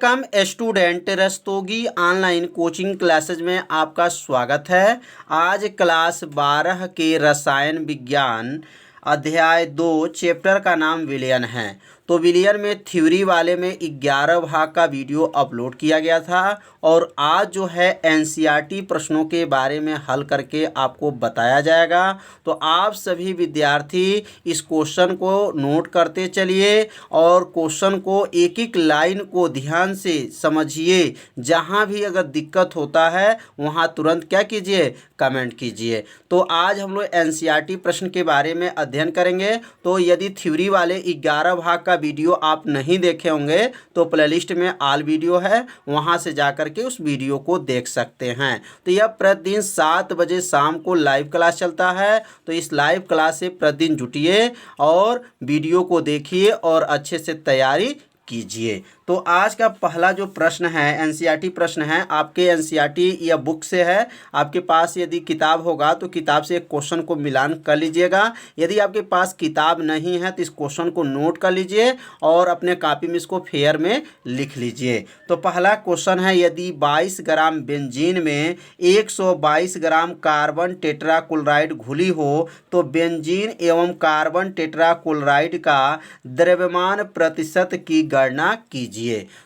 Welcome student, Rastogi online coaching classes में आपका स्वागत है। आज क्लास 12 के रसायन विज्ञान अध्याय 2 चैप्टर का नाम विलयन है। तो विलयन में थ्योरी वाले में 11 भाग का वीडियो अपलोड किया गया था और आज जो है एनसीईआरटी प्रश्नों के बारे में हल करके आपको बताया जाएगा। तो आप सभी विद्यार्थी इस क्वेश्चन को नोट करते चलिए और क्वेश्चन को एक एक लाइन को ध्यान से समझिए। जहाँ भी अगर दिक्कत होता है वहाँ तुरंत क्या कीजिए, कमेंट कीजिए। तो आज हम लोग एनसीईआरटी प्रश्न के बारे में अध्ययन करेंगे। तो यदि थ्योरी वाले 11 भाग का वीडियो आप नहीं देखे होंगे तो प्लेलिस्ट में ऑल वीडियो है, वहां से जाकर के उस वीडियो को देख सकते हैं। तो यह प्रतिदिन 7 बजे शाम को लाइव क्लास चलता है। तो इस लाइव क्लास से प्रतिदिन जुटिए और वीडियो को देखिए और अच्छे से तैयारी कीजिए। तो आज का पहला जो प्रश्न है एनसीईआरटी प्रश्न है, आपके एनसीईआरटी या बुक से है। आपके पास यदि किताब होगा तो किताब से एक क्वेश्चन को मिलान कर लीजिएगा। यदि आपके पास किताब नहीं है तो इस क्वेश्चन को नोट कर लीजिए और अपने कॉपी में इसको फेयर में लिख लीजिए। तो पहला क्वेश्चन है, यदि 22 ग्राम बेंजीन में 122 ग्राम कार्बन टेट्राक्लोराइड घुली हो तो बेंजीन एवं कार्बन टेट्राक्लोराइड का द्रव्यमान प्रतिशत की गणना कीजिए।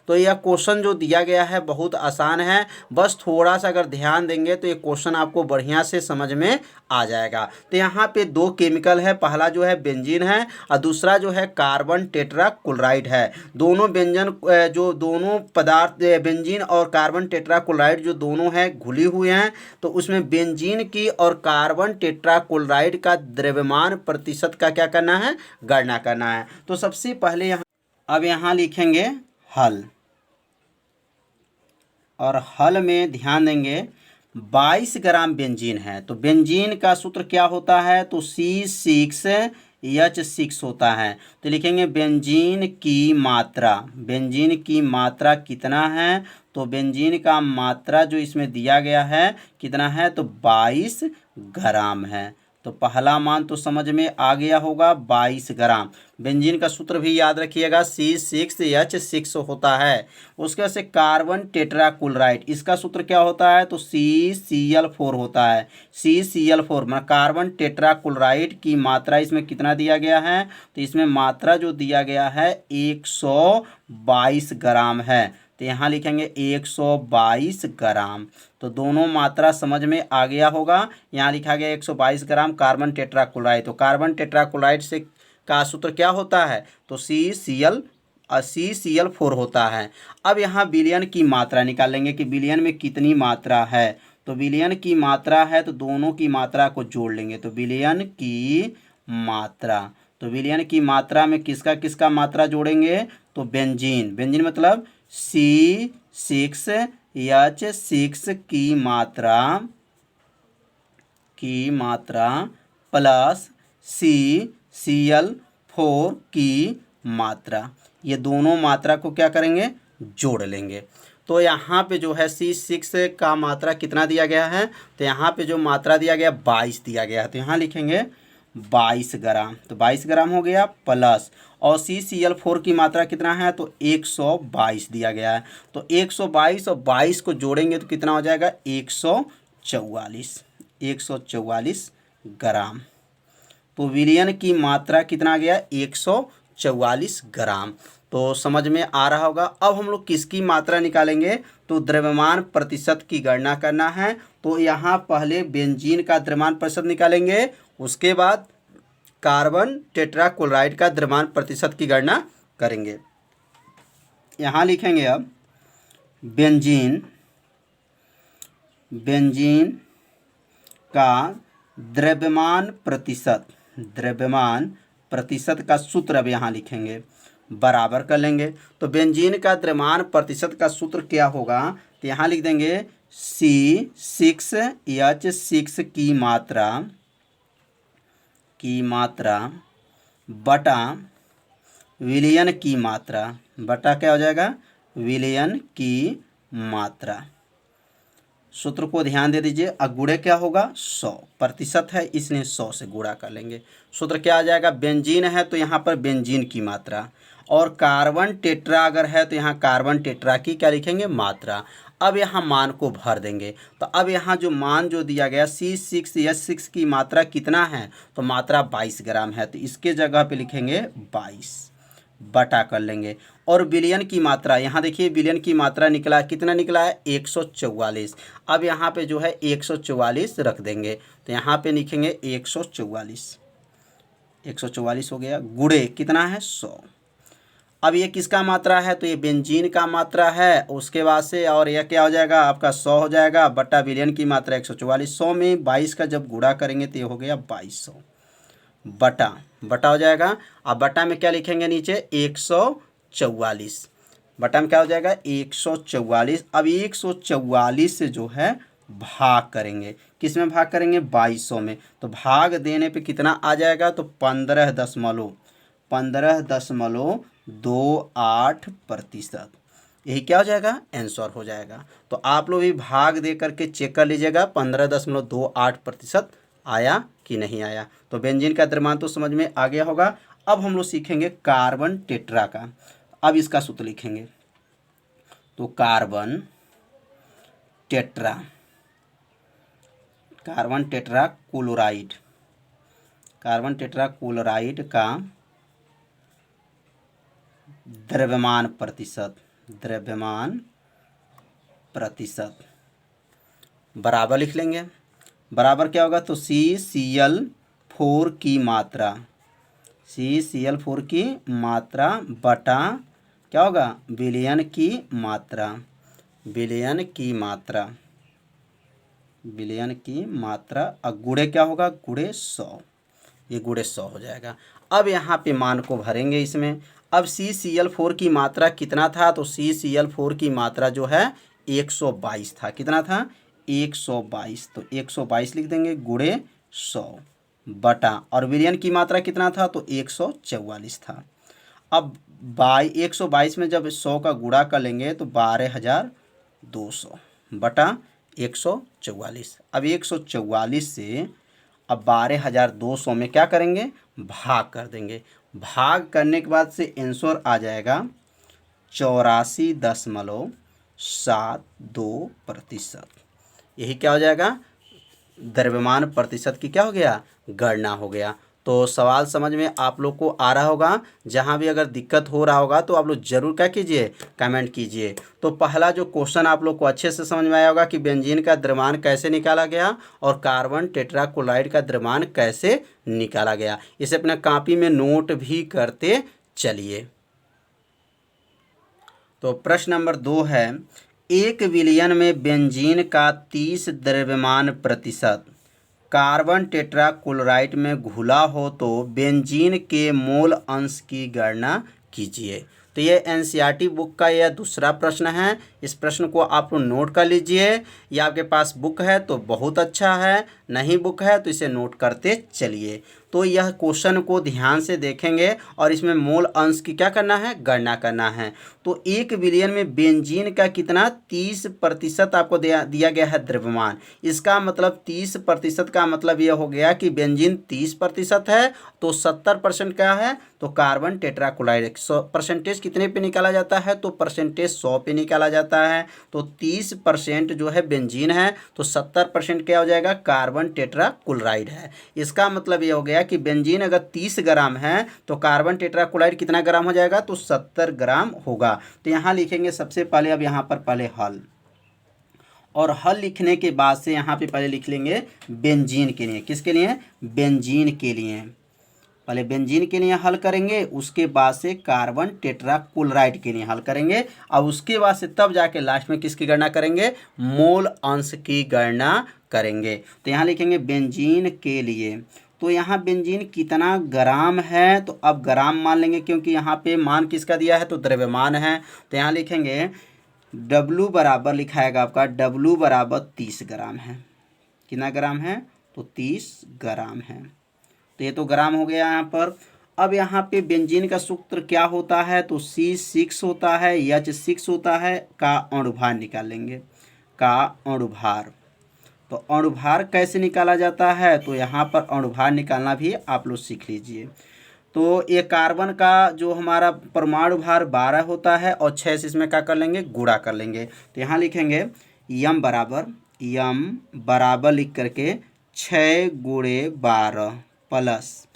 तो यह क्वेश्चन जो दिया गया है बहुत आसान है, बस थोड़ा सा अगर ध्यान देंगे तो ये क्वेश्चन आपको बढ़िया से समझ में आ जाएगा। तो यहाँ पे दो केमिकल है, पहला जो है बेंजीन है और दूसरा जो है कार्बन टेट्राक्लोराइड है। दोनों व्यंजन जो दोनों पदार्थ बेंजीन और कार्बन टेट्राक्लोराइड जो दोनों है घुली हुए हैं, तो उसमें बेंजीन की और कार्बन टेट्राक्लोराइड का द्रव्यमान प्रतिशत का क्या करना है, गणना करना है। तो सबसे पहले यहाँ लिखेंगे हल, और हल में ध्यान देंगे 22 ग्राम बेंजीन है तो बेंजीन का सूत्र क्या होता है, तो C6H6 होता है। तो लिखेंगे बेंजीन की मात्रा, बेंजीन की मात्रा कितना है, तो बेंजीन का मात्रा जो इसमें दिया गया है कितना है, तो 22 ग्राम है। तो पहला मान तो समझ में आ गया होगा, 22 ग्राम। बेंजीन का सूत्र भी याद रखिएगा, C6H6 होता है। उसके बाद से कार्बन टेट्राक्लोराइड, इसका सूत्र क्या होता है, तो CCl4 होता है। CCl4 मतलब कार्बन टेट्राक्लोराइड की मात्रा इसमें कितना दिया गया है, तो इसमें मात्रा जो दिया गया है 122 ग्राम है। तो यहाँ लिखेंगे 122 ग्राम। तो दोनों मात्रा समझ में आ गया होगा। यहाँ लिखा गया 122 ग्राम कार्बन टेट्राक्लोराइड। तो कार्बन टेट्राक्लोराइड से का सूत्र क्या होता है, तो CCl4 होता है। अब यहाँ विलयन की मात्रा निकालेंगे कि विलयन में कितनी मात्रा है। तो विलयन की मात्रा है तो दोनों की मात्रा को जोड़ लेंगे। तो विलयन की मात्रा, तो विलयन की मात्रा में किसका किसका मात्रा जोड़ेंगे, तो बेंजीन, बेंजीन मतलब C6H6 की मात्रा प्लस CCl4 की मात्रा, ये दोनों मात्रा को क्या करेंगे, जोड़ लेंगे। तो यहाँ पे जो है C6 का मात्रा कितना दिया गया है, तो यहाँ पे जो मात्रा दिया गया 22 दिया गया है। तो यहाँ लिखेंगे 22 ग्राम, तो 22 ग्राम हो गया प्लस, और CCl4 की मात्रा कितना है, तो 122 दिया गया है। तो 122 और 22 को जोड़ेंगे तो कितना हो जाएगा, 144 ग्राम। तो विलयन की मात्रा कितना आ गया, 144 ग्राम। तो समझ में आ रहा होगा। अब हम लोग किसकी मात्रा निकालेंगे, तो द्रव्यमान प्रतिशत की गणना करना है। तो यहाँ पहले बेंजीन का द्रव्यमान प्रतिशत निकालेंगे, उसके बाद कार्बन टेट्राक्लोराइड का द्रव्यमान प्रतिशत की गणना करेंगे। यहाँ लिखेंगे अब बेंजीन का द्रव्यमान प्रतिशत का सूत्र अब यहाँ लिखेंगे, बराबर कर लेंगे। तो बेंजीन का द्रव्यमान प्रतिशत का सूत्र क्या होगा, तो यहाँ लिख देंगे C6H6 की मात्रा बटा विलयन की मात्रा, बटा क्या हो जाएगा, विलयन की मात्रा। सूत्र को ध्यान दे दीजिए। गुणे क्या होगा, 100 प्रतिशत है इसलिए 100 से गुणा कर लेंगे। सूत्र क्या आ जाएगा, बेंजीन है तो यहाँ पर बेंजीन की मात्रा और कार्बन टेट्रा अगर है तो यहाँ कार्बन टेट्रा की क्या लिखेंगे, मात्रा। अब यहाँ मान को भर देंगे। तो अब यहाँ जो मान जो दिया गया C6H6 की मात्रा कितना है, तो मात्रा 22 ग्राम है, तो इसके जगह पे लिखेंगे 22 बटा कर लेंगे। और विलयन की मात्रा, यहाँ देखिए विलयन की मात्रा निकला, कितना निकला है, 144। अब यहाँ पे जो है 144 रख देंगे, तो यहाँ पे लिखेंगे 144, 144 हो गया, गुणे कितना है, 100। अब ये किसका मात्रा है, तो ये बेंजीन का मात्रा है, उसके बाद से और यह क्या हो जाएगा आपका 100 हो जाएगा, बटा विलयन की मात्रा 144, 100 में 22 का जब गुणा करेंगे तो ये हो गया 2200 बटा बटा हो जाएगा। अब बटा में क्या लिखेंगे नीचे, 144, बटा में क्या हो जाएगा 144। अब 144 से जो है भाग करेंगे, किस में भाग करेंगे, 2200 में। तो भाग देने पे कितना आ जाएगा, तो 15.28%, यही क्या हो जाएगा, आंसर हो जाएगा। तो आप लोग भी भाग दे करके चेक कर लीजिएगा 15.28% आया कि नहीं आया। तो बेंजीन का द्रव्यमान तो समझ में आ गया होगा। अब हम लोग सीखेंगे कार्बन टेट्रा का। अब इसका सूत्र लिखेंगे, तो carbon tetra chloride, carbon tetra chloride का द्रव्यमान प्रतिशत बराबर लिख लेंगे। बराबर क्या होगा, तो CCl4 की मात्रा बटा क्या होगा, विलयन की मात्रा और गुणे क्या होगा, गुणे 100, ये गुणे 100 हो जाएगा। अब यहाँ पे मान को भरेंगे इसमें। अब CCl4 की मात्रा कितना था, तो CCl4 की मात्रा जो है 122 था, कितना था, 122, तो 122 लिख देंगे, गुणे 100 बटा, और विलयन की मात्रा कितना था, तो 144 था। अब 122 में जब 100 का गुणा कर लेंगे तो 12,200 बटा 144। अब 144 से अब 12,200 में क्या करेंगे, भाग कर देंगे। भाग करने के बाद से आंसर आ जाएगा 84.72%। यही क्या हो जाएगा, द्रव्यमान प्रतिशत की क्या हो गया, गणना हो गया। तो सवाल समझ में आप लोग को आ रहा होगा। जहाँ भी अगर दिक्कत हो रहा होगा तो आप लोग जरूर क्या कीजिए, कमेंट कीजिए। तो पहला जो क्वेश्चन आप लोग को अच्छे से समझ में आया होगा कि बेंजीन का द्रव्यमान कैसे निकाला गया और कार्बन टेट्राक्लोराइड का द्रव्यमान कैसे निकाला गया। इसे अपने कॉपी में नोट भी करते चलिए। तो प्रश्न नंबर 2 है, एक विलयन में बेंजीन का 30 द्रव्यमान प्रतिशत कार्बन टेट्राक्लोराइड में घुला हो तो बेंजीन के मोल अंश की गणना कीजिए। तो ये एनसीईआरटी बुक का यह दूसरा प्रश्न है। इस प्रश्न को आप लोग नोट कर लीजिए। या आपके पास बुक है तो बहुत अच्छा है, नहीं बुक है तो इसे नोट करते चलिए। तो यह क्वेश्चन को ध्यान से देखेंगे और इसमें मोल अंश की क्या करना है, गणना करना है। तो एक विलयन में बेंजीन का कितना, 30% आपको दिया गया है द्रव्यमान। इसका मतलब 30% का मतलब यह हो गया कि बेंजीन 30% है, तो 70% क्या है, तो कार्बन टेट्राक्लोराइड। परसेंटेज कितने पे निकाला जाता है, तो परसेंटेज 100 पे निकाला जाता है। तो 30% जो है बेंजीन है, तो 70% क्या हो जाएगा, कार्बन टेट्राक्लोराइड है। इसका मतलब ये हो गया कि बेंजीन अगर 30 ग्राम है तो कार्बन टेट्राक्लोराइड कितना ग्राम हो जाएगा, तो 70 ग्राम होगा। तो यहाँ लिखेंगे सबसे पहले, अब यहाँ पर पहले हल, और हल लिखने के बाद से यहाँ पे पहले लिख लेंगे बेंजीन के लिए। किसके लिए, बेंजीन के लिए। पहले बेंजीन के लिए हल करेंगे, उसके बाद से कार्बन टेट्राक्लोराइड के लिए हल करेंगे, और उसके बाद से तब जाके लास्ट में किसकी गणना करेंगे, मोल अंश की गणना करेंगे। तो यहाँ लिखेंगे बेंजीन के लिए। तो यहाँ बेंजीन कितना ग्राम है, तो अब ग्राम मान लेंगे क्योंकि यहाँ पे मान किसका दिया है, तो द्रव्यमान है। तो यहाँ लिखेंगे W बराबर लिखाएगा आपका, W बराबर 30 ग्राम है। कितना ग्राम है, तो 30 ग्राम है। तो ये तो ग्राम हो गया यहाँ पर। अब यहाँ पे बेंजीन का सूत्र क्या होता है, तो C6 होता है, H6 होता है, का अणुभार निकाल लेंगे, का अणुभार। तो अणुभार कैसे निकाला जाता है, तो यहाँ पर अणुभार निकालना भी आप लोग सीख लीजिए। तो ये कार्बन का जो हमारा परमाणु भार 12 होता है और 6 से इसमें क्या कर लेंगे, गुणा कर लेंगे। तो यहाँ लिखेंगे यम बराबर लिख करके 6 गुणे 12 प्लस,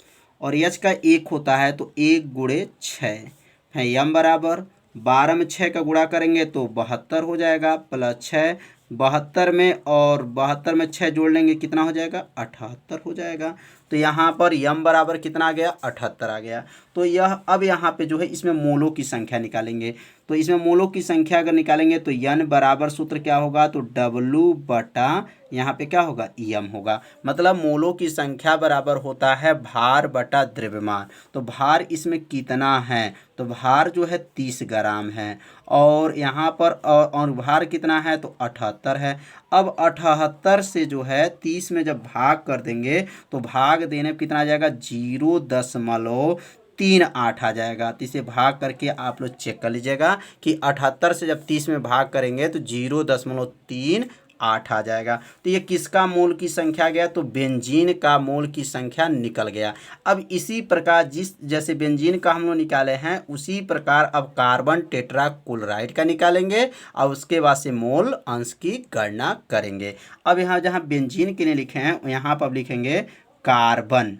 और यच का 1 होता है तो 1 गुणे 6 है। यम बराबर 12 में 6 का गुणा करेंगे तो 72 हो जाएगा, प्लस 6, 72 में और 72 में 6 जोड़ लेंगे कितना हो जाएगा, 78 हो जाएगा। तो यहाँ पर यम बराबर कितना आ गया, 78 आ गया। तो यह अब यहाँ पे जो है इसमें मोलों की संख्या निकालेंगे। तो इसमें मोलों की संख्या अगर निकालेंगे तो यन बराबर सूत्र क्या होगा, तो डब्लू बटा यहाँ पे क्या होगा, यम होगा। मतलब मोलों की संख्या बराबर होता है भार बटा द्रव्यमान। तो भार इसमें कितना है, तो भार जो है 30 ग्राम है, और यहाँ पर और भार कितना है, तो 78 है। अब 78 से जो है 30 में जब भाग कर देंगे तो भाग देने पर कितना आ जाएगा, 0.38 आ जाएगा। तो इसे भाग करके आप लोग चेक कर लीजिएगा कि 78 से जब 30 में भाग करेंगे तो 0.38 आ जाएगा। तो ये किसका मोल की संख्या गया, तो बेंजीन का मोल की संख्या निकल गया। अब इसी प्रकार जैसे बेंजीन का हम लोग निकाले हैं उसी प्रकार अब कार्बन टेट्राक्लोराइड का निकालेंगे और उसके बाद से मोल अंश की गणना करेंगे। अब यहाँ जहाँ बेंजीन के लिए लिखे हैं यहाँ पर अब लिखेंगे कार्बन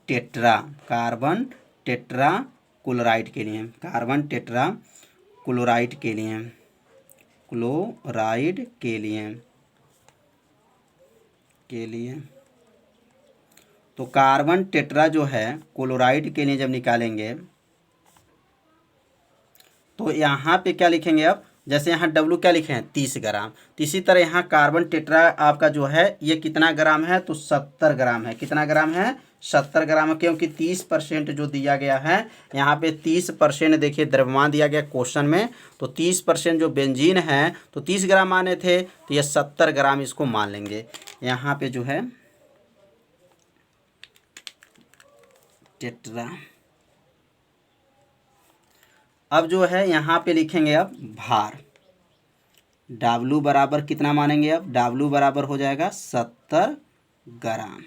टेट्राक्लोराइड के लिए, कार्बन टेट्राक्लोराइड के लिए तो कार्बन टेट्रा जो है क्लोराइड के लिए जब निकालेंगे तो यहाँ पे क्या लिखेंगे, अब जैसे यहाँ डब्लू क्या लिखे हैं, 30 ग्राम। तो इसी तरह यहाँ कार्बन टेट्रा आपका जो है ये कितना ग्राम है, तो 70 ग्राम है। कितना ग्राम है, 70 ग्राम है, क्योंकि 30% जो दिया गया है यहाँ पे 30% देखिए द्रव्यमान दिया गया क्वेश्चन में। तो 30% जो बेंजीन है तो 30 ग्राम माने थे, तो ये 70 ग्राम इसको मान लेंगे। यहाँ पे जो है टेट्रा, अब जो है यहाँ पे लिखेंगे अब भार, W बराबर कितना मानेंगे, अब W बराबर हो जाएगा 70 ग्राम।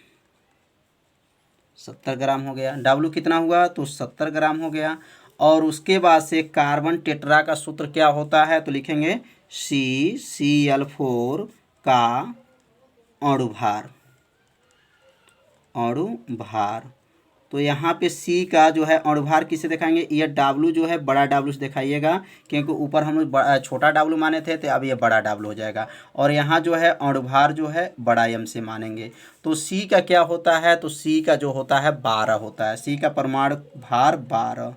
70 ग्राम हो गया, W कितना हुआ, तो 70 ग्राम हो गया। और उसके बाद से कार्बन टेट्रा का सूत्र क्या होता है, तो लिखेंगे CCl4 का अणुभार। तो यहाँ पे C का जो है अणुभार किसे दिखाएंगे, ये W जो है बड़ा W से दिखाइएगा, क्योंकि ऊपर हम लोग छोटा W माने थे तो अब ये बड़ा W हो जाएगा। और यहाँ जो है अणुभार जो है बड़ा M से मानेंगे। तो C का क्या होता है, तो C का जो होता है 12 होता है, C का परमाणु भार 12।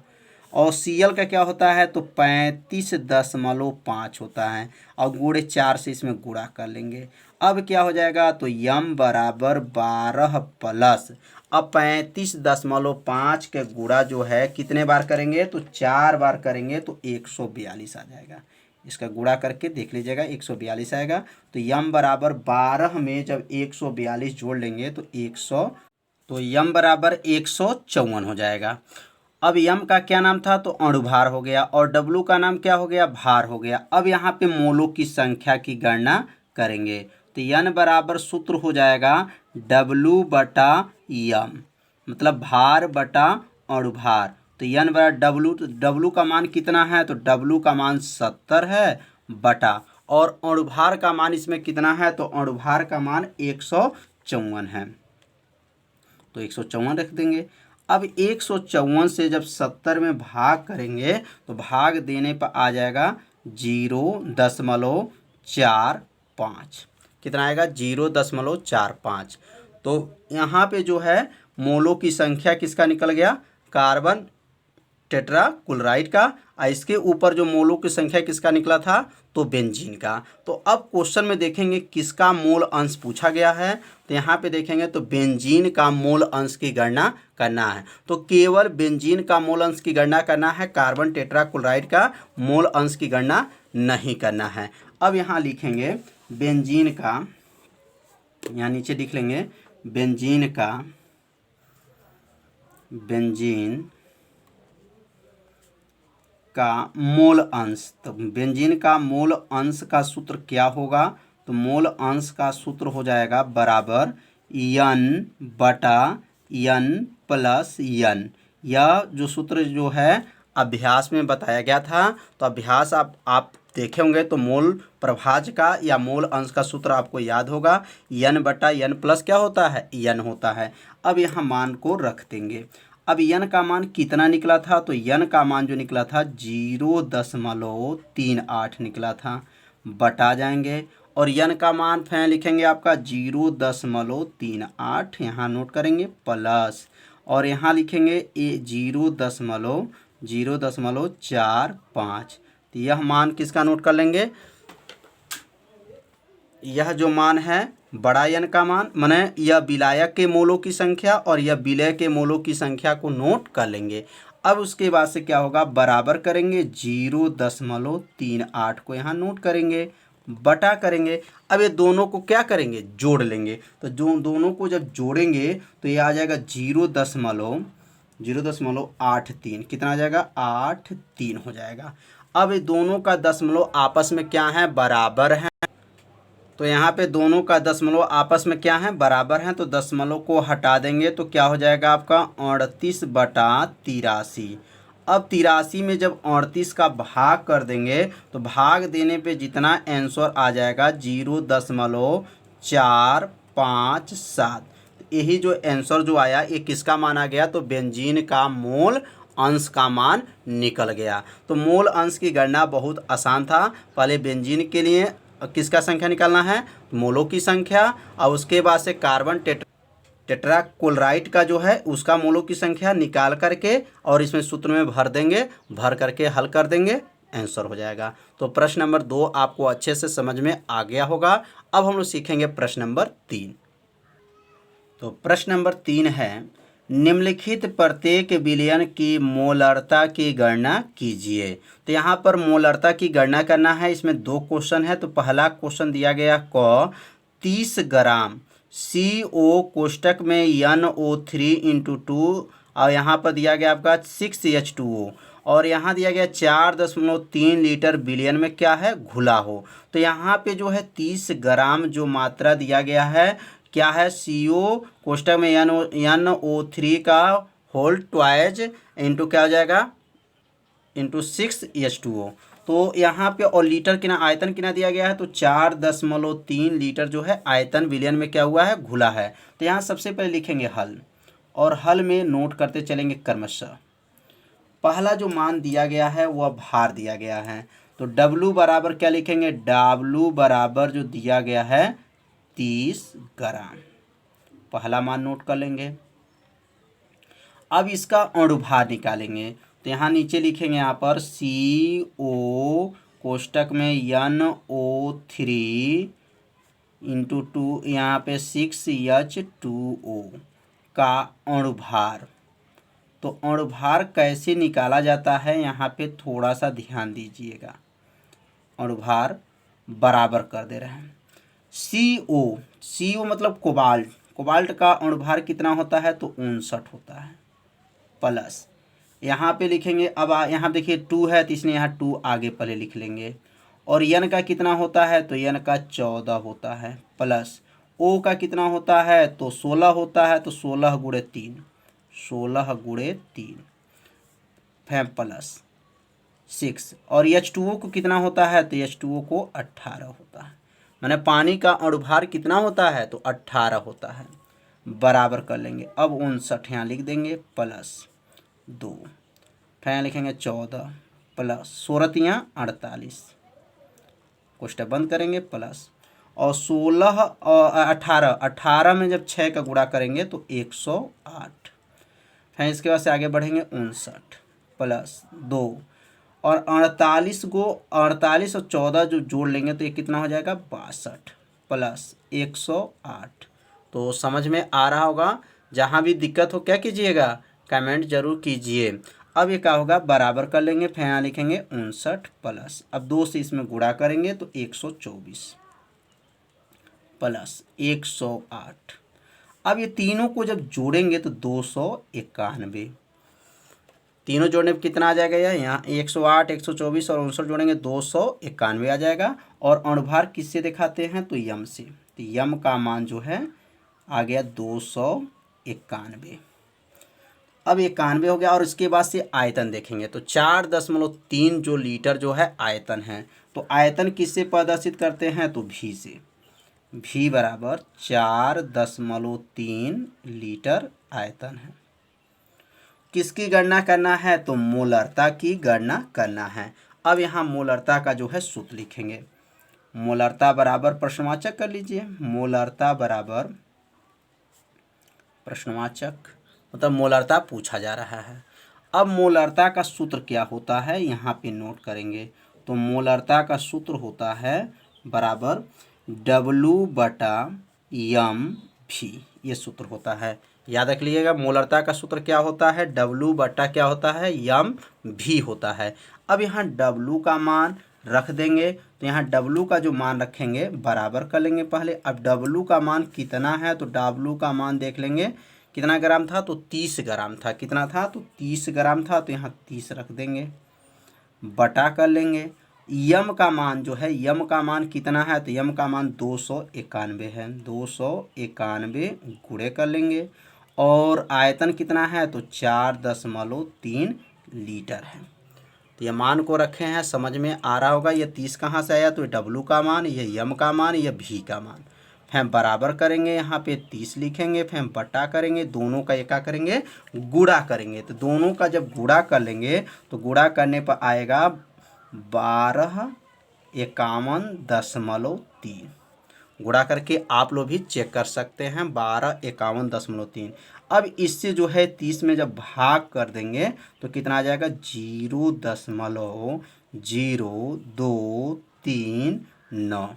और Cl का क्या होता है, तो 35.5 होता है, और गुणे 4 से इसमें गुणा कर लेंगे। अब क्या हो जाएगा, तो यम बराबर 12 प्लस, अब 35.5 के गुणा जो है कितने बार करेंगे, तो 4 बार करेंगे तो 142 आ जाएगा। इसका गुणा करके देख लीजिएगा 142 आएगा। तो यम बराबर 12 में जब 142 जोड़ लेंगे तो 100 बराबर 154 हो जाएगा। अब यम का क्या नाम था, तो अणुभार हो गया, और डब्लू का नाम क्या हो गया, भार हो गया। अब यहाँ पे मोलों की संख्या की गणना करेंगे। तो यन बराबर सूत्र हो जाएगा W बटा यम, मतलब भार बटा अणुभार। तो यन बराबर डब्लू, तो डब्लू का मान कितना है, तो डब्लू का मान 70 है बटा, और अणुभार का मान इसमें कितना है, तो अणुभार का मान 154 है। तो 154 रख देंगे। अब 154 से जब 70 में भाग करेंगे तो भाग देने पर आ जाएगा 0.45। कितना आएगा, 0.45। तो यहाँ पे जो है मोलों की संख्या किसका निकल गया, कार्बन टेट्राक्लोराइड का, और इसके ऊपर जो मोलों की संख्या किसका निकला था, तो बेंजीन का। तो अब क्वेश्चन में देखेंगे किसका मोल अंश पूछा गया है। तो यहाँ पे देखेंगे तो बेंजीन का मोल अंश की गणना करना है। तो केवल बेंजीन का मोल अंश की गणना करना है, कार्बन टेट्राक्लोराइड का मोल अंश की गणना नहीं करना है। अब यहाँ लिखेंगे बेंजीन का, यहाँ नीचे लिख लेंगे बेंजीन का मोल अंश। तो बेंजीन का मोल अंश का सूत्र क्या होगा, तो मोल अंश का सूत्र हो जाएगा बराबर N बटा यन प्लस यन। यह जो सूत्र जो है अभ्यास में बताया गया था। तो अभ्यास आप देखे होंगे तो मोल प्रभाज्य का या मोल अंश का सूत्र आपको याद होगा। यन बटा यन प्लस क्या होता है, यन होता है। अब यहाँ मान को रख देंगे। अब यन का मान कितना निकला था, तो यन का मान जो निकला था 0.38 निकला था। बटा जाएंगे और यन का मान फिर लिखेंगे आपका 0.38 यहाँ नोट करेंगे प्लस, और यहाँ लिखेंगे 0.45। तो यह मान किसका नोट कर लेंगे, यह जो मान है बड़ा यन का मान, माने यह विलायक के मोलों की संख्या और यह विलय के मोलों की संख्या को नोट कर लेंगे। अब उसके बाद से क्या होगा, बराबर करेंगे 0.38 को यहाँ नोट करेंगे, बटा करेंगे। अब ये दोनों को क्या करेंगे, जोड़ लेंगे। तो जो दोनों को जब जोड़ेंगे तो ये आ जाएगा 0.83। कितना आ जाएगा, 83 हो जाएगा। अब ये दोनों का दशमलव आपस में क्या है, बराबर है। तो यहाँ पे दोनों का दशमलव आपस में क्या है, बराबर है। तो दशमलव को हटा देंगे तो क्या हो जाएगा आपका 38/83। अब 83 में जब 38 का भाग कर देंगे तो भाग देने पे जितना आंसर आ जाएगा 0.457। यही जो आंसर जो आया ये किसका मान आ गया, तो बेंजीन का मोल अंश का मान निकल गया। तो मोल अंश की गणना बहुत आसान था। पहले बेंजीन के लिए किसका संख्या निकालना है, मोलों की संख्या, और उसके बाद से कार्बन टेट्राक्लोराइड का जो है उसका मोलों की संख्या निकाल करके और इसमें सूत्र में भर देंगे, भर करके हल कर देंगे, आंसर हो जाएगा। तो प्रश्न नंबर 2 आपको अच्छे से समझ में आ गया होगा। अब हम लोग सीखेंगे प्रश्न नंबर 3। तो प्रश्न नंबर 3 है, निम्नलिखित प्रत्येक विलयन की मोलरता की गणना कीजिए। तो यहाँ पर मोलरता की गणना करना है। इसमें 2 क्वेश्चन है। तो पहला क्वेश्चन दिया गया क 30 ग्राम CO कोष्टक में NO3/2 और यहाँ पर दिया गया आपका 6H2O और यहाँ दिया गया 4.3 लीटर विलयन में क्या है, घुला हो। तो यहाँ पे जो है 30 ग्राम जो मात्रा दिया गया है क्या है, CO कोष्टक में NO3 का होल ट्वाइज इंटू क्या हो जाएगा, इंटू 6H2O। तो यहाँ पे और लीटर कितना आयतन कितना दिया गया है, तो 4.3 लीटर जो है आयतन विलयन में क्या हुआ है, घुला है। तो यहाँ सबसे पहले लिखेंगे हल और हल में नोट करते चलेंगे क्रमशः। पहला जो मान दिया गया है वह भार दिया गया है। तो W बराबर क्या लिखेंगे, W बराबर जो दिया गया है 30 ग्राम, पहला मान नोट कर लेंगे। अब इसका अणुभार निकालेंगे। तो यहाँ नीचे लिखेंगे यहाँ पर CO कोष्टक में NO3/2 यहाँ पे 6H2O का अणुभार। तो अणुभार कैसे निकाला जाता है, यहाँ पे थोड़ा सा ध्यान दीजिएगा। अणुभार बराबर कर दे रहे हैं। CO मतलब कोबाल्ट का अणुभार कितना होता है, तो 59 होता है, प्लस यहाँ पे लिखेंगे। अब यहाँ देखिए 2 है तो इसलिए यहाँ 2 आगे पहले लिख लेंगे। और N का कितना होता है, तो N का 14 होता है, प्लस O का कितना होता है, तो 16 होता है। तो 16 × 3 फिर प्लस 6 और H2O को कितना होता है, तो H2O को 18 होता है। माने पानी का अणुभार कितना होता है, तो 18 होता है, बराबर कर लेंगे। अब 59 यहाँ लिख देंगे प्लस 2 फिर यहाँ लिखेंगे 14 प्लस 16 48 कोष्टक बंद करेंगे प्लस और 16 और 18 में जब 6 का गुणा करेंगे तो 108। फिर इसके बाद से आगे बढ़ेंगे 59 प्लस 2 और 48 और 14 जो जोड़ लेंगे तो ये कितना हो जाएगा 62 प्लस 108। तो समझ में आ रहा होगा। जहाँ भी दिक्कत हो क्या कीजिएगा, कमेंट जरूर कीजिए। अब ये क्या होगा, बराबर कर लेंगे। फिर यहाँ लिखेंगे 59 प्लस, अब 2 से इसमें गुणा करेंगे तो 124 प्लस 108। अब ये तीनों को जब जोड़ेंगे तो 291। तीनों जोड़ने पर कितना आ जाएगा, यहाँ 108 124 और 59 जोड़ेंगे 291 आ जाएगा। और अणुभार किससे दिखाते हैं, तो यम से। तो यम का मान जो है आ गया 291। 91। अब 91 हो गया और इसके बाद से आयतन देखेंगे तो 4.3 जो लीटर जो है आयतन है। तो आयतन किससे प्रदर्शित करते हैं तो V से। V बराबर 4.3 लीटर आयतन है। किसकी गणना करना है तो मोलरता की गणना करना है। अब यहाँ मोलरता का जो है सूत्र लिखेंगे। मोलरता बराबर प्रश्नवाचक कर लीजिए। मोलरता बराबर प्रश्नवाचक मतलब मोलरता पूछा जा रहा है। अब मोलरता का सूत्र क्या होता है यहाँ पे नोट करेंगे। तो मोलरता का सूत्र होता है बराबर W/m/V। ये सूत्र होता है, याद रख लीजिएगा। मोलरता का सूत्र क्या होता है W/ क्या होता है m/V होता है। अब यहाँ W का मान रख देंगे तो यहाँ W का जो मान रखेंगे बराबर कर लेंगे पहले। अब W का मान कितना है तो W का मान देख लेंगे कितना ग्राम था तो 30 ग्राम था। कितना था तो 30 ग्राम था, तो यहाँ 30 रख देंगे, बटा कर लेंगे। यम का मान जो है, यम का मान कितना है तो यम का मान 291 है, 291 गुणे कर लेंगे। और आयतन कितना है तो 4.3 लीटर है। तो ये मान को रखे हैं, समझ में आ रहा होगा। ये 30 कहाँ से आया तो W का मान, ये यम का मान, ये V का मान। फिर हम बराबर करेंगे, यहाँ पे 30 लिखेंगे, फिर हम बटा करेंगे, दोनों का क्या करेंगे गुणा करेंगे। तो दोनों का जब गुणा कर लेंगे तो गुणा करने पर आएगा 1251.3। गुणा करके आप लोग भी चेक कर सकते हैं 1251.3। अब इससे जो है 30 में जब भाग कर देंगे तो कितना आ जाएगा 0.0239।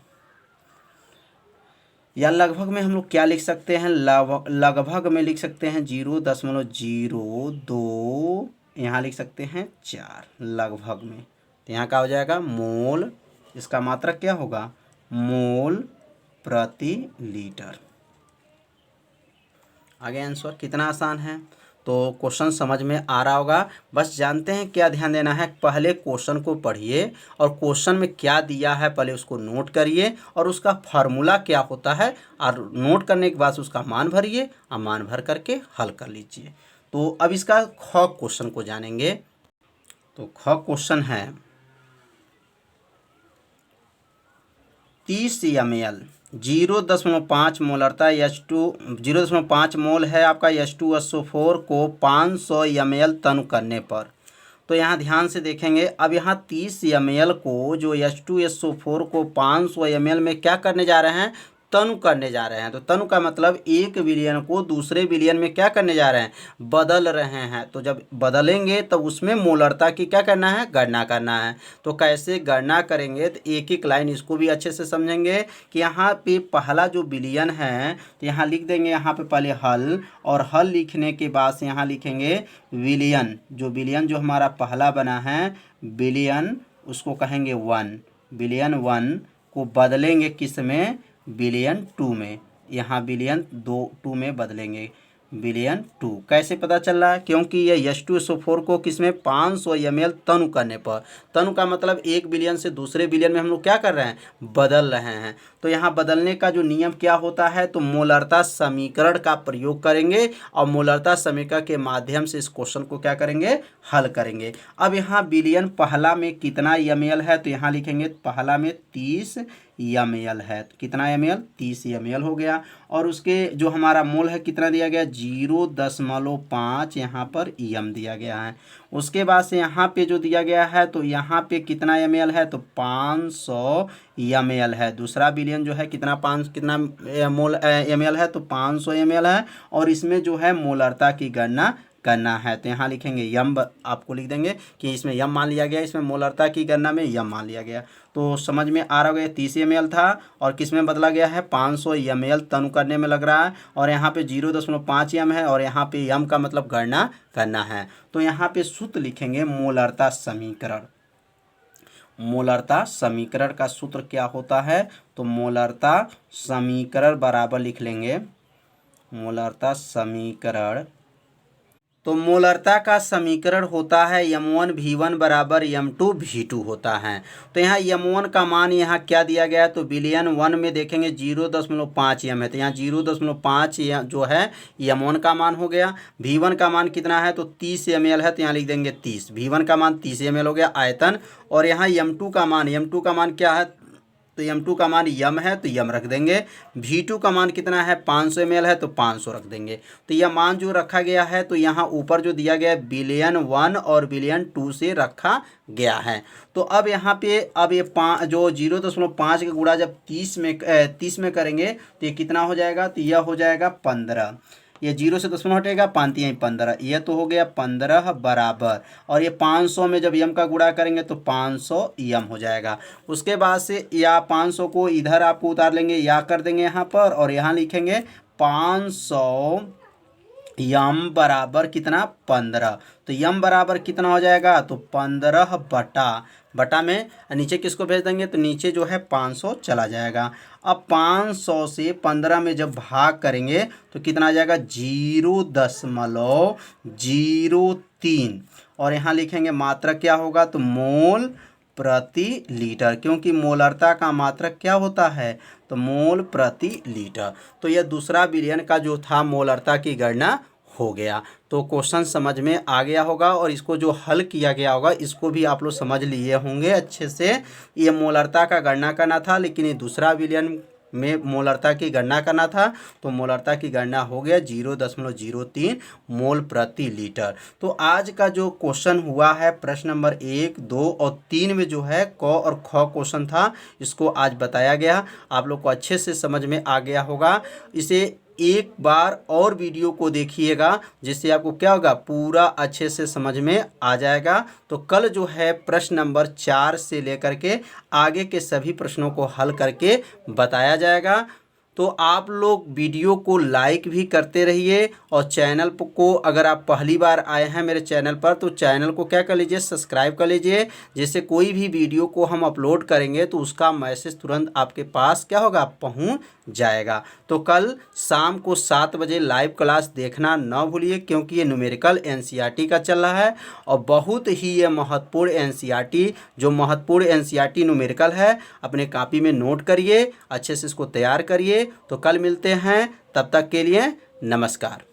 या लगभग में हम लोग क्या लिख सकते हैं, लगभग में लिख सकते हैं 0.02, यहाँ लिख सकते हैं 4 लगभग में। तो यहाँ क्या हो जाएगा मोल, इसका मात्रक क्या होगा मोल प्रति लीटर। आगे आंसर कितना आसान है। तो क्वेश्चन समझ में आ रहा होगा। बस जानते हैं क्या ध्यान देना है, पहले क्वेश्चन को पढ़िए और क्वेश्चन में क्या दिया है पहले उसको नोट करिए और उसका फार्मूला क्या होता है, और नोट करने के बाद उसका मान भरिए और मान भर करके हल कर लीजिए। तो अब इसका ख क्वेश्चन को जानेंगे। तो ख क्वेश्चन है 30 ml 0.5 मोलरता H2 0.5 मोल है आपका H2SO4 को 500 ml तनु करने पर। तो यहाँ ध्यान से देखेंगे। अब यहाँ 30 ml को जो H2SO4 को 500 ml में क्या करने जा रहे हैं तनु करने जा रहे हैं। तो तनु का मतलब एक विलयन को दूसरे विलयन में क्या करने जा रहे हैं बदल रहे हैं। तो जब बदलेंगे तब उसमें मोलरता की क्या करना है गणना करना है। तो कैसे गणना करेंगे तो एक एक लाइन इसको भी अच्छे से समझेंगे कि यहाँ पे पहला जो विलयन है तो यहाँ लिख देंगे, यहाँ पे पहले हल, और हल लिखने के बाद से यहाँ लिखेंगे विलयन। जो विलयन जो हमारा पहला बना है विलयन उसको कहेंगे 1। विलयन 1 को बदलेंगे किस में विलयन 2 में। यहाँ विलयन 2 में बदलेंगे विलयन 2। कैसे पता चल रहा है क्योंकि ये H2SO4 को किसमें 500 ml तनु करने पर। तनु का मतलब एक विलयन से दूसरे विलयन में हम लोग क्या कर रहे हैं बदल रहे हैं। तो यहाँ बदलने का जो नियम क्या होता है तो मोलरता समीकरण का प्रयोग करेंगे और मोलरता समीकरण के माध्यम से इस क्वेश्चन को क्या करेंगे हल करेंगे। अब यहाँ विलयन पहला में कितना ml है तो यहाँ लिखेंगे पहला में 30 ml है। तो कितना ml 30 ml हो गया। और उसके जो हमारा मोल है कितना दिया गया 0.5 यहाँ पर m दिया गया है। उसके बाद से यहाँ पे जो दिया गया है तो यहाँ पे कितना ml है तो 500 ml है। दूसरा विलयन जो है कितना मोल ml है तो 500 ml है। और इसमें जो है मोलरता की गणना करना है। तो यहाँ लिखेंगे यम, आपको लिख देंगे कि इसमें यम मान लिया गया, इसमें मोलरता की गणना में यम मान लिया गया। तो समझ में आ रहा होगा 30 ml था और किस में बदला गया है 500 ml तनु करने में लग रहा है। और यहाँ पे 0.5 m है और यहाँ पे यम का मतलब गणना करना है। तो यहाँ पे सूत्र लिखेंगे मोलरता समीकरण। मोलरता समीकरण का सूत्र क्या होता है तो मोलरता समीकरण बराबर लिख लेंगे मोलरता समीकरण तो मोलरता का समीकरण होता है m1 v1 बराबर m2 v2 होता है। तो यहाँ m1 का मान यहाँ क्या दिया गया है, तो बिलियन 1 में देखेंगे 0.5 m है, तो यहाँ 0.5 जो है m1 का मान हो गया। v1 का मान कितना है, तो 30 ml है, तो यहाँ लिख देंगे 30। v1 का मान 30 ml हो गया आयतन। और यहाँ m2 का मान क्या है, तो m2 का मान यम है, तो यम रख देंगे। v2 का मान कितना है, 500 ml है, तो 500 रख देंगे। तो यह मान जो रखा गया है, तो यहाँ ऊपर जो दिया गया है बिलियन 1 और बिलियन 2 से रखा गया है। तो अब यहाँ पे अब ये जो 0.5 का गुणा जब 30 में करेंगे तो ये कितना हो जाएगा, तो यह हो जाएगा 15। ये 0 से 10 हटेगा, 5 × 15, यह तो हो गया 15 बराबर। और ये 500 में जब यम का गुणा करेंगे तो 500 यम हो जाएगा। उसके बाद से या 500 को इधर आपको उतार लेंगे, या कर देंगे यहाँ पर, और यहाँ लिखेंगे 500 यम बराबर कितना, 15। तो यम बराबर कितना हो जाएगा, तो 15 बटा में नीचे किसको भेज देंगे, तो नीचे जो है 500 चला जाएगा। अब 500 से 15 में जब भाग करेंगे तो कितना आ जाएगा, 0.03। और यहाँ लिखेंगे मात्रक क्या होगा, तो मोल प्रति लीटर, क्योंकि मोलरता का मात्रक क्या होता है, तो मोल प्रति लीटर। तो यह दूसरा बिलियन का जो था मोलरता की गणना हो गया। तो क्वेश्चन समझ में आ गया होगा, और इसको जो हल किया गया होगा इसको भी आप लोग समझ लिए होंगे अच्छे से। ये मोलरता का गणना करना था, लेकिन ये दूसरा बिलियन में मोलरता की गणना करना था, तो मोलरता की गणना हो गया 0.03 मोल प्रति लीटर। तो आज का जो क्वेश्चन हुआ है प्रश्न नंबर 1, 2 और 3 में जो है क और ख क्वेश्चन था, इसको आज बताया गया। आप लोग को अच्छे से समझ में आ गया होगा। इसे एक बार और वीडियो को देखिएगा, जिससे आपको क्या होगा, पूरा अच्छे से समझ में आ जाएगा। तो कल जो है प्रश्न नंबर 4 से लेकर के आगे के सभी प्रश्नों को हल करके बताया जाएगा। तो आप लोग वीडियो को लाइक भी करते रहिए, और चैनल को अगर आप पहली बार आए हैं मेरे चैनल पर, तो चैनल को क्या कर लीजिए, सब्सक्राइब कर लीजिए, जिससे कोई भी वीडियो को हम अपलोड करेंगे तो उसका मैसेज तुरंत आपके पास क्या होगा, पहुंच जाएगा। तो कल शाम को 7 बजे लाइव क्लास देखना न भूलिए, क्योंकि ये न्यूमेरिकल एनसीईआरटी का चल रहा है, और बहुत ही ये महत्वपूर्ण एनसीईआरटी, जो महत्वपूर्ण एनसीईआरटी न्यूमेरिकल है, अपने कॉपी में नोट करिए, अच्छे से इसको तैयार करिए। तो कल मिलते हैं, तब तक के लिए नमस्कार।